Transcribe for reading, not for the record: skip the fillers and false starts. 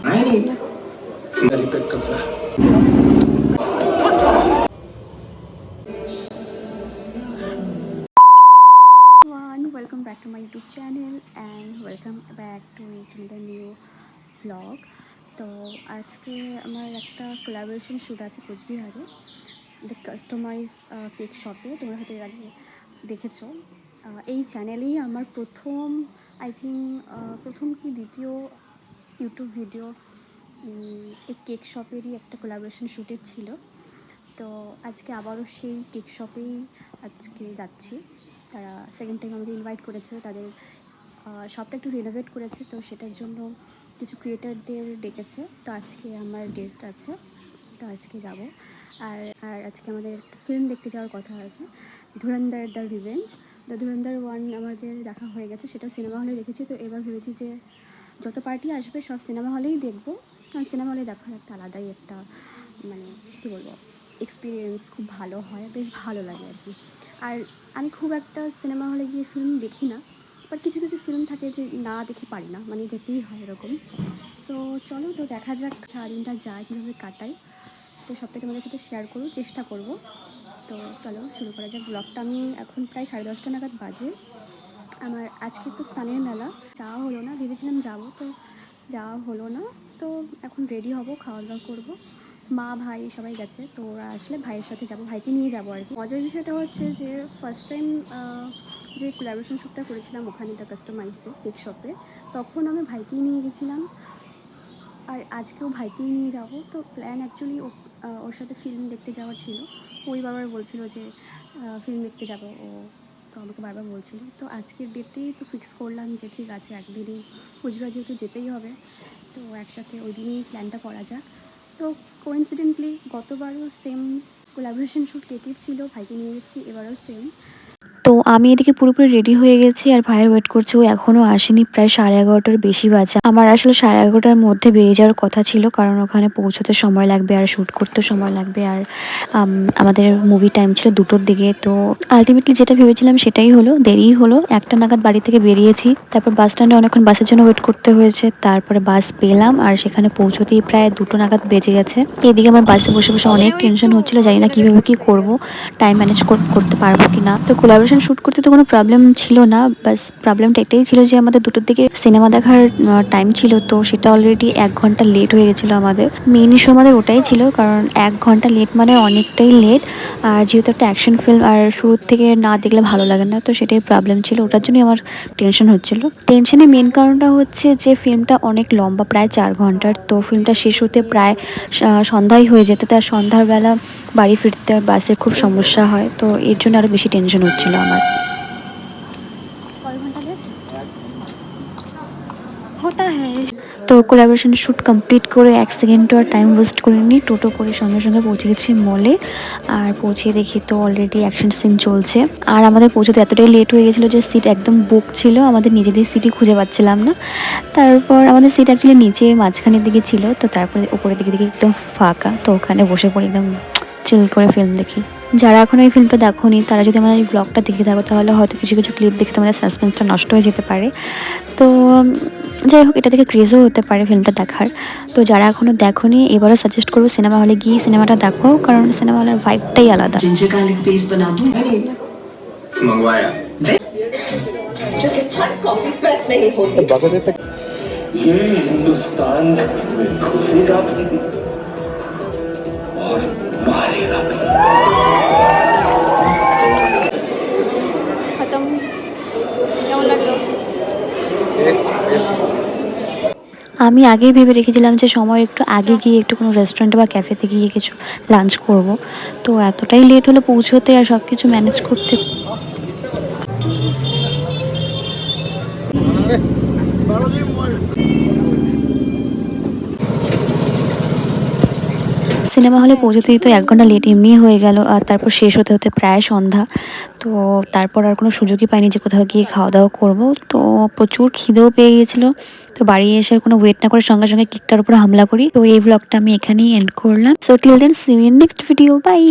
नहीं रिपेट कब सा Welcome back to my YouTube channel and welcome back to the new vlog. তো আজকে আমার একটা কোলাবোরেশন শ্যুট আছে কোচবিহারে, দ্য কাস্টমাইজ কেক শপে। তোমরা হয়তো এর আগে দেখেছো। এই চ্যানেলেই আমার প্রথম প্রথম কি দ্বিতীয় ইউটিউব ভিডিও এই কেক শপেরই একটা কোলাবোরেশন শ্যুটের ছিল। তো আজকে আবারও সেই কেক শপেই আজকে যাচ্ছি। তারা সেকেন্ড টাইম আমাকে ইনভাইট করেছে, তাদের শপটা একটু রিনোভেট করেছে, তো সেটার জন্য কিছু ক্রিয়েটারদের ডেকেছে। তো আজকে আমার ডেট আছে, তো আজকে যাব। আর আর আজকে আমাদের একটা ফিল্ম দেখতে যাওয়ার কথা আছে, ধুরন্ধর দ্য রিভেঞ্জ। দ্য ধুরন্ধর 1 আমাদের দেখা হয়ে গেছে, সেটা সিনেমা হলে দেখেছি। তো এবার ভেবেছি যে যত পার্টি আসবে সব সিনেমা হলেই দেখবো, কারণ সিনেমা হলে দেখার একটা আলাদাই একটা মানে কী বলবো এক্সপিরিয়েন্স, খুব ভালো হয়, বেশ ভালো লাগে আর কি। আর আমি খুব একটা সিনেমা হলে গিয়ে ফিল্ম দেখি না, বাট কিছু কিছু ফিল্ম থাকে যে না দেখে পারি না, মানে যেতেই হয় এরকম। সো চলো, তো দেখা যাক সারাদিনটা যায় কীভাবে কাটাই, তো সবটাই তোমাদের সাথে শেয়ার করবো, চেষ্টা করব। তো চলো শুরু করা যাক ব্লগটা। আমি এখন প্রায় 10:30 নাগাদ বাজে। আমার আজকে তো স্থানের মেলা, যাওয়া হলো না, ভেবেছিলাম যাবো, তো যাওয়া হলো না। তো এখন রেডি হব, খাওয়া দাওয়া করবো। মা ভাই সবাই গেছে, তো ওরা আসলে ভাইয়ের সাথে যাব, ভাইকে নিয়ে যাবো আর কি। মজার বিষয়টা হচ্ছে যে ফার্স্ট টাইম যে কোলাবোরেশন শ্যুটটা করেছিলাম ওখানে দ্য কাস্টমাইজে কেক শপে, তখন আমি ভাইকেই নিয়ে গেছিলাম, আর আজকেও ভাইকেই নিয়ে যাব। তো প্ল্যান অ্যাকচুয়ালি ওর সাথে ফিল্ম দেখতে যাওয়া ছিল। ওই বারবার বলছিল যে ফিল্ম দেখতে যাব ও, তো আমাকে বারবার বলছিল। তো আজকের ডেটেই তো ফিক্স করলাম যে ঠিক আছে, একদিনই কুচবিহার যেহেতু যেতেই হবে, তো একসাথে ওই দিনই প্ল্যানটা করা যাক। তো কোইন্সিডেন্টলি গতবারও সেম কোলাবোরেশন শ্যুট কেকের ছিল, ভাইকে নিয়ে গেছি, এবারও সেম। তো আমি এদিকে পুরোপুরি রেডি হয়ে গেছি আর ভাইয়ের ওয়েট করছে, ও এখনও আসেনি, প্রায় 11:30-র বেশি বাজে। আমার আসলে 11:30-টার মধ্যে বেরিয়ে যাওয়ার কথা ছিল, কারণ ওখানে পৌঁছতে সময় লাগবে আর শ্যুট করতে সময় লাগবে। আর আমাদের মুভি টাইম ছিল 2টোর দিকে। তো আলটিমেটলি যেটা ভেবেছিলাম সেটাই হলো, দেরিই হলো। 1টা নাগাদ বাড়ি থেকে বেরিয়েছি, তারপর বাস স্ট্যান্ডে অনেকক্ষণ বাসের জন্য ওয়েট করতে হয়েছে, তারপরে বাস পেলাম আর সেখানে পৌঁছতেই প্রায় 2টো নাগাদ বেজে গেছে। এদিকে আমার বাসে বসে বসে অনেক টেনশন হচ্ছিল, জানি না কীভাবে কী করবো, টাইম ম্যানেজ করতে পারবো কি না। তো কোলাবোরেশন শ্যুট করতে তো কোনো প্রবলেম ছিল না, বাস প্রবলেমটা এটাই ছিল যে আমাদের 2টোর দিকে সিনেমা দেখার টাইম ছিল, তো সেটা অলরেডি 1 ঘন্টা লেট হয়ে গেছিলো আমাদের। মেন ইস্যু আমাদের ওটাই ছিল, কারণ 1 ঘন্টা লেট মানে অনেকটাই লেট। আর যেহেতু একটা অ্যাকশন ফিল্ম, আর শুরুর থেকে না দেখলে ভালো লাগে না, তো সেটাই প্রবলেম ছিল, ওটার জন্যই আমার টেনশন হচ্ছিল। টেনশনের মেন কারণটা হচ্ছে যে ফিল্মটা অনেক লম্বা, প্রায় 4 ঘন্টার। তো ফিল্মটা শেষ হতে প্রায় সন্ধ্যাই হয়ে যেত, তার সন্ধ্যাবেলা বাড়ি ফিরতে বাসের খুব সমস্যা হয়, তো এর জন্য আরও বেশি টেনশন হচ্ছিল আমার। কয় ঘন্টা লেট হতা হ্যায়। তো কোলাবোরেশন শ্যুট কমপ্লিট করে 1 সেকেন্ডও আর টাইম ওয়েস্ট করিনি, টোটো করে সঙ্গে সঙ্গে পৌঁছে গেছি মলে। আর পৌঁছে দেখি তো অলরেডি অ্যাকশন সিন চলছে। আর আমাদের পৌঁছতে এতটাই লেট হয়ে গেছিলো যে সিট একদম বুক ছিল, আমাদের নিজেদের সিটই খুঁজে পাচ্ছিলাম না। তারপর আমাদের সিট অ্যাকচুয়ালি নিচে মাঝখানের দিকে ছিল, তো তারপরে উপরের দিকে দিকে একদম ফাঁকা, তো ওখানে বসে পড়ে একদম চিল করে ফিল্ম দেখি। যারা এখনও এই ফিল্মটা দেখোনি, তারা যদি আমার এই ব্লগটা দেখে থাকো, তাহলে হয়তো কিছু কিছু ক্লিপ দেখে তোমাদের সাসপেন্সটা নষ্ট হয়ে যেতে পারে। তো যাই হোক, এটা থেকে ক্রেজও হতে পারে ফিল্মটা দেখার। তো যারা এখনও দেখোনি, এবারও সাজেস্ট করবো সিনেমা হলে গিয়ে সিনেমাটা দেখো, কারণ সিনেমা হলের ভাইবটাই আলাদা। जिंजर गार्लिक पेस्ट बना दूं मंगवाया जैसे हर कॉफी बेस्ट नहीं होती। ये हिंदुस्तान में घुसेगा भी और मारेगा भी। খতম। কেমন লাগলো? আমি আগেই ভেবে রেখেছিলাম যে সময় একটু আগে গিয়ে একটু কোনো রেস্টুরেন্টে বা ক্যাফেতে গিয়ে কিছু লাঞ্চ করব। তো এতটাই লেট হলো পৌঁছোতে আর সব কিছু ম্যানেজ করতে। সিনেমা হলে পৌঁছতেই তো 1 ঘন্টা লেট এমনিই হয়ে গেল, আর তারপর শেষ হতে হতে প্রায় সন্ধ্যা। তো তারপর আর কোনো সুযোগই পাইনি যে কোথাও গিয়ে খাওয়া দাওয়া করবো। তো প্রচুর খিদেও পেয়ে গেছিলো, তো বাড়ি এসে আর কোনো ওয়েট না করে সঙ্গে সঙ্গে কেকটার উপর হামলা করি। তো এই ব্লগটা আমি এখানেই এন্ড করলাম। So till then, see you in next video, by.